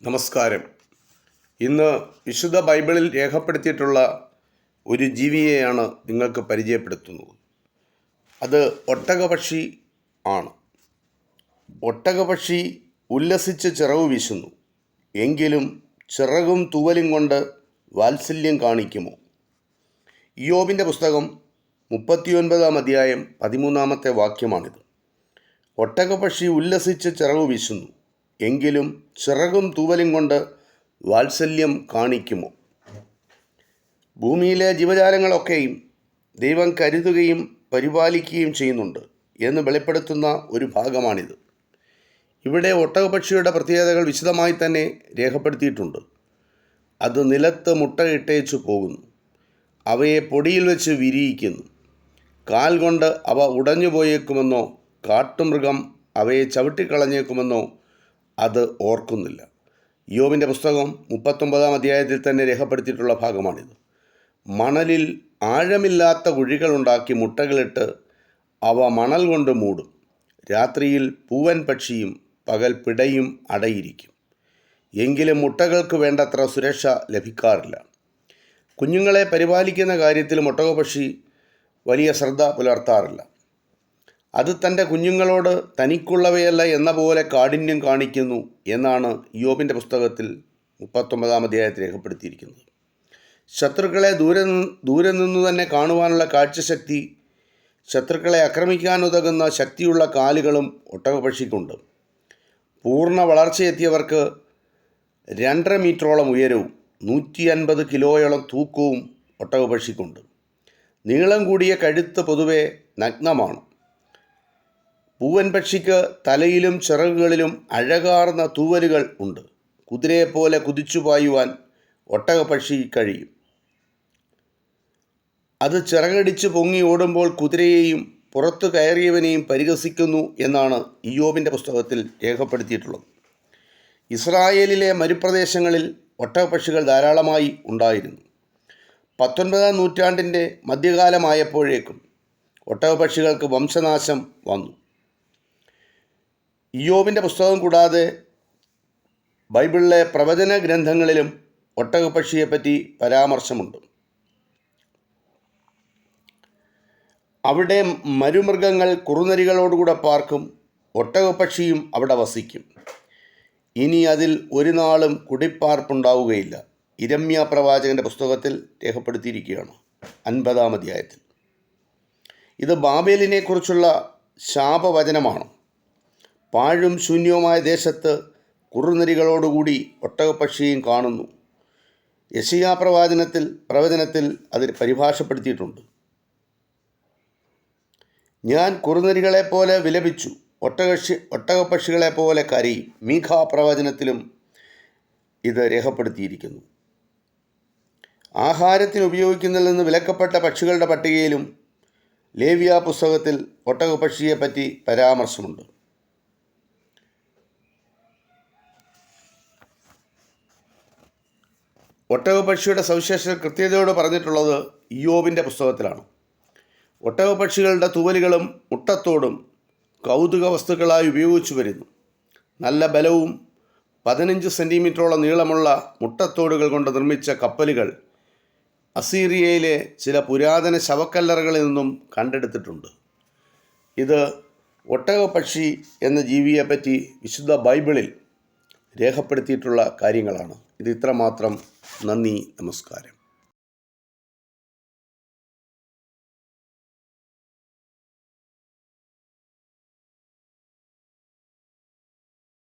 നമസ്കാരം. ഇന്ന് വിശുദ്ധ ബൈബിളിൽ രേഖപ്പെടുത്തിയിട്ടുള്ള ഒരു ജീവിയെയാണ് നിങ്ങൾക്ക് പരിചയപ്പെടുത്തുന്നത്. അത് ഒട്ടകപക്ഷി ആണ്. ഒട്ടകപക്ഷി ഉല്ലസിച്ച് ചിറകു വീശുന്നു, എങ്കിലും ചിറകും തൂവലും കൊണ്ട് വാത്സല്യം കാണിക്കുമോ? ഇയ്യോബിൻ്റെ പുസ്തകം 39-ാം അധ്യായം 13-ാമത്തെ വാക്യമാണിത്. ഒട്ടകപക്ഷി ഉല്ലസിച്ച് ചിറകു വീശുന്നു, എങ്കിലും ചിറകും തൂവലും കൊണ്ട് വാത്സല്യം കാണിക്കുമോ? ഭൂമിയിലെ ജീവജാലങ്ങളൊക്കെയും ദൈവം കരുതുകയും പരിപാലിക്കുകയും ചെയ്യുന്നുണ്ട് എന്ന് വെളിപ്പെടുത്തുന്ന ഒരു ഭാഗമാണിത്. ഇവിടെ ഒട്ടകപക്ഷിയുടെ പ്രത്യേകതകൾ വിശദമായി തന്നെ രേഖപ്പെടുത്തിയിട്ടുണ്ട്. അത് നിലത്ത് മുട്ടയിട്ടേച്ചു പോകുന്നു, അവയെ പൊടിയിൽ വെച്ച് വിരിയിക്കുന്നു, കാൽ കൊണ്ട് അവ ഉടഞ്ഞു പോയേക്കുമെന്നോ കാട്ടുമൃഗം അവയെ ചവിട്ടിക്കളഞ്ഞേക്കുമെന്നോ അത് ഓർക്കുന്നില്ല. ഇയ്യോബിൻ്റെ പുസ്തകം 39-ാം അധ്യായത്തിൽ തന്നെ രേഖപ്പെടുത്തിയിട്ടുള്ള ഭാഗമാണിത്. മണലിൽ ആഴമില്ലാത്ത കുഴികളുണ്ടാക്കി മുട്ടകളിട്ട് അവ മണൽ കൊണ്ട് മൂടും. രാത്രിയിൽ പൂവൻ പക്ഷിയും പകൽ പിടയും അടയിരിക്കും. എങ്കിലും മുട്ടകൾക്ക് വേണ്ടത്ര സുരക്ഷ ലഭിക്കാറില്ല. കുഞ്ഞുങ്ങളെ പരിപാലിക്കുന്ന കാര്യത്തിലും ഒട്ടകപക്ഷി വലിയ ശ്രദ്ധ പുലർത്താറില്ല. അത് തൻ്റെ കുഞ്ഞുങ്ങളോട് തനിക്കുള്ളവയല്ല എന്ന പോലെ കാഠിന്യം കാണിക്കുന്നു എന്നാണ് ഇയ്യോബിൻ്റെ പുസ്തകത്തിൽ 39-ാം അധ്യായത്തിൽ രേഖപ്പെടുത്തിയിരിക്കുന്നത്. ശത്രുക്കളെ ദൂരെ നിന്നു തന്നെ കാണുവാനുള്ള കാഴ്ചശക്തി, ശത്രുക്കളെ ആക്രമിക്കാനുതകുന്ന ശക്തിയുള്ള കാലുകളും ഒട്ടകപക്ഷിക്കുണ്ട്. പൂർണ്ണ വളർച്ചയെത്തിയവർക്ക് 2.5 മീറ്ററോളം ഉയരവും 150 കിലോയോളം തൂക്കവും ഒട്ടകപക്ഷിക്കുണ്ട്. നീളം കൂടിയ കഴുത്ത് പൊതുവെ നഗ്നമാണ്. പൂവൻ പക്ഷിക്ക് തലയിലും ചിറകുകളിലും അഴകാർന്ന തൂവലുകൾ ഉണ്ട്. കുതിരയെപ്പോലെ കുതിച്ചു പായുവാൻ ഒട്ടകപക്ഷി കഴിയും. അത് ചിറകടിച്ച് പൊങ്ങി ഓടുമ്പോൾ കുതിരയെയും പുറത്തു കയറിയവനെയും പരിഹസിക്കുന്നു എന്നാണ് ഇയ്യോബിൻ്റെ പുസ്തകത്തിൽ രേഖപ്പെടുത്തിയിട്ടുള്ളത്. ഇസ്രായേലിലെ മരുപ്രദേശങ്ങളിൽ ഒട്ടകപക്ഷികൾ ധാരാളമായി ഉണ്ടായിരുന്നു. 19-ാം നൂറ്റാണ്ടിൻ്റെ മധ്യകാലമായപ്പോഴേക്കും ഒട്ടകപക്ഷികൾക്ക് വംശനാശം വന്നു. ഇയ്യോബിൻ്റെ പുസ്തകം കൂടാതെ ബൈബിളിലെ പ്രവചന ഗ്രന്ഥങ്ങളിലും ഒട്ടകപക്ഷിയെപ്പറ്റി പരാമർശമുണ്ട്. അവിടെ മരുമൃഗങ്ങൾ കുറുനരികളോടുകൂടെ പാർക്കും, ഒട്ടകപക്ഷിയും അവിടെ വസിക്കും. ഇനി അതിൽ ഒരു നാളും കുടിപ്പാർപ്പുണ്ടാവുകയില്ല. ഇരമ്യാ പ്രവാചകൻ്റെ പുസ്തകത്തിൽ രേഖപ്പെടുത്തിയിരിക്കുകയാണ് 50-ാം അധ്യായത്തിൽ. ഇത് ബാബേലിനെക്കുറിച്ചുള്ള ശാപവചനമാണ്. പാഴും ശൂന്യവുമായ ദേശത്ത് കുറുനരികളോടുകൂടി ഒട്ടകപക്ഷിയും കാണുന്നു. യെശയ്യാ പ്രവചനത്തിൽ അതിൽ പരിഭാഷപ്പെടുത്തിയിട്ടുണ്ട്. ഞാൻ കുറുനരികളെപ്പോലെ വിലപിച്ചു, ഒട്ടകപക്ഷികളെപ്പോലെ കരയും. മീഖാ പ്രവചനത്തിലും ഇത് രേഖപ്പെടുത്തിയിരിക്കുന്നു. ആഹാരത്തിന് ഉപയോഗിക്കുന്നതിൽ നിന്ന് വിലക്കപ്പെട്ട പക്ഷികളുടെ പട്ടികയിലും ലേവ്യ പുസ്തകത്തിൽ ഒട്ടകപക്ഷിയെപ്പറ്റി പരാമർശമുണ്ട്. ഒട്ടകപക്ഷിയുടെ സവിശേഷത കൃത്യതയോട് പറഞ്ഞിട്ടുള്ളത് ഇയ്യോബിൻ്റെ പുസ്തകത്തിലാണ്. ഒട്ടകപക്ഷികളുടെ തൂവലുകളും മുട്ടത്തോടും കൗതുക വസ്തുക്കളായി ഉപയോഗിച്ചു വരുന്നു. നല്ല ബലവും 15 സെൻറ്റിമീറ്ററോളം നീളമുള്ള മുട്ടത്തോടുകൾ കൊണ്ട് നിർമ്മിച്ച കപ്പലുകൾ അസീറിയയിലെ ചില പുരാതന ശവക്കല്ലറകളിൽ നിന്നും കണ്ടെടുത്തിട്ടുണ്ട്. ഇത് ഒട്ടകപക്ഷി എന്ന ജീവിയെപ്പറ്റി വിശുദ്ധ ബൈബിളിൽ രേഖപ്പെടുത്തിയിട്ടുള്ള കാര്യങ്ങളാണ്. ഇത് ഇത്രമാത്രം. നന്ദി, നമസ്കാരം.